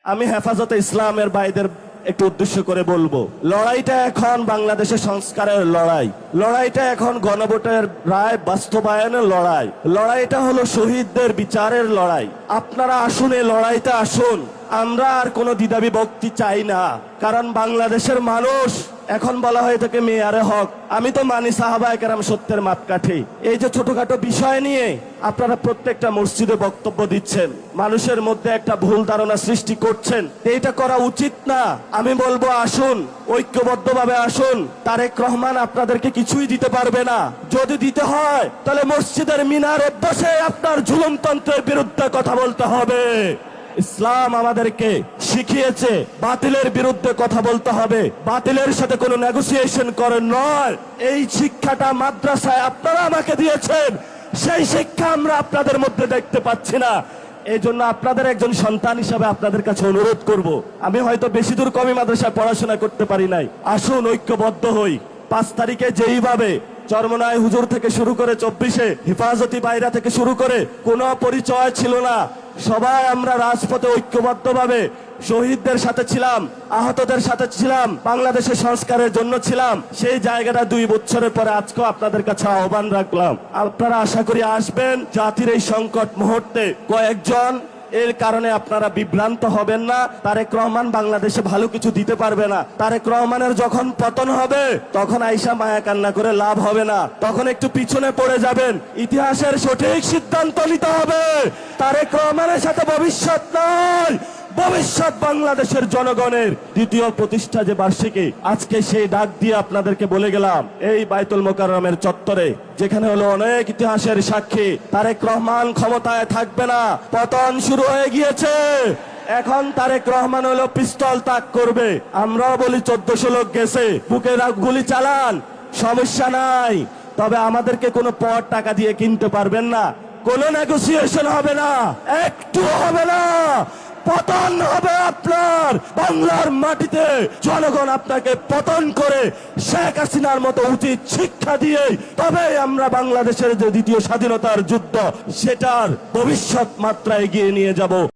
আমি হেফাজতে ইসলামের ভাইদের একটু উদ্দেশ্য করে বলবো, লড়াইটা এখন বাংলাদেশের সংস্কারের লড়াই, লড়াইটা এখন গণভোটের রায় বাস্তবায়নের লড়াই, লড়াইটা হলো শহীদদের বিচারের লড়াই। আপনারা আসুন, এই লড়াইটা আসুন। আমরা আর কোনো দ্বিধাবিভক্তি চাই না, কারণ বাংলাদেশের মানুষ এখন বলা হয়ে থাকে মেয়ারে হক। আমি তো মানি সাহাবায়ে কেরাম সত্যের মাপকাঠি। এই যে ছোটখাটো বিষয় নিয়ে আপনারা প্রত্যেকটা মসজিদে বক্তব্য দিচ্ছেন, মানুষের মধ্যে একটা ভুল ধারণা সৃষ্টি করছেন, এইটা করা উচিত না। আমি বলবো আসুন, ঐক্যবদ্ধভাবে আসুন। তারেক রহমান আপনাদেরকে কিছুই দিতে পারবে না। যদি দিতে হয় তাহলে মসজিদের মিনারে বসে আপনার জুলুমতন্ত্রের বিরুদ্ধে কথা বলতে হবে। ইসলাম আমাদেরকে শিখিয়েছে বাতিলের বিরুদ্ধে কথা বলতে হবে, বাতিলের সাথে কোনো নেগোসিয়েশন করে নয়। এই শিক্ষাটা মাদ্রাসায় আপনারা আমাকে দিয়েছেন, সেই শিক্ষা আমরা আপনাদের মধ্যে দেখতে পাচ্ছি না। এই জন্য আপনাদের একজন সন্তান হিসাবে আপনাদের কাছে অনুরোধ করব, আমি হয়তো বেশি দূর কমি মাদ্রাসায় পড়াশোনা করতে পারি নাই, আসুন ঐক্যবদ্ধ হই। 5 তারিখে যেইভাবে চরমনায় হুজুর থেকে শুরু করে 24-এ হেফাজতি বাইরা থেকে শুরু করে কোনো পরিচয় ছিল না, সবাই আমরা রাজপথে ঐক্যবদ্ধভাবে শহীদদের সাথে ছিলাম, আহতদের সাথে ছিলাম, বাংলাদেশের সংস্কারের জন্য ছিলাম। সেই জায়গাটা 2 বছরের পরে আজকেও আপনাদের কাছে আহ্বান রাখলাম, আপনারা আশা করি আসবেন। জাতির এই সংকট মুহূর্তে কয়েকজন এর কারণে আপনারা বিভ্রান্ত হবেন না। তারেক রহমান বাংলাদেশে ভালো কিছু দিতে পারবে না। তারেক রহমানের যখন পতন হবে তখন আইসা মায়া কান্না করে লাভ হবে না, তখন একটু পিছনে পড়ে যাবেন। ইতিহাসের সঠিক সিদ্ধান্ত নিতে হবে। তারেক রহমানের সাথে ভবিষ্যৎ নয়, ভবিষ্যৎ বাংলাদেশের জনগণের। দ্বিতীয় প্রতিষ্ঠা যে বার্ষিকী, আজকে সেই ডাক দিয়ে আপনাদেরকে বলে গেলাম এই বাইতুল মোকাররমের চত্বরে, যেখানে হলো অনেক ইতিহাসের সাক্ষী। তারেক রহমান ক্ষমতায় থাকবে না, পতন শুরু হয়ে গিয়েছে। এখন তারেক রহমান হলো পিস্তল তাক করবে। আমরাও বলি 1400 লোক গেছে, বুকে গুলি চালান, সমস্যা নাই। তবে আমাদেরকে কোনো পর টাকা দিয়ে কিনতে পারবেন না, কোনো নেগোসিয়েশন হবে না, একটু হবে না। পতন হবে আপনার বাংলার মাটিতে। জনগণ আপনাকে পতন করে শেখ হাসিনার মতো উচিত শিক্ষা দিয়ে তবে আমরা বাংলাদেশের যে দ্বিতীয় স্বাধীনতার যুদ্ধ, সেটার ভবিষ্যৎ মাত্রা এগিয়ে নিয়ে যাব।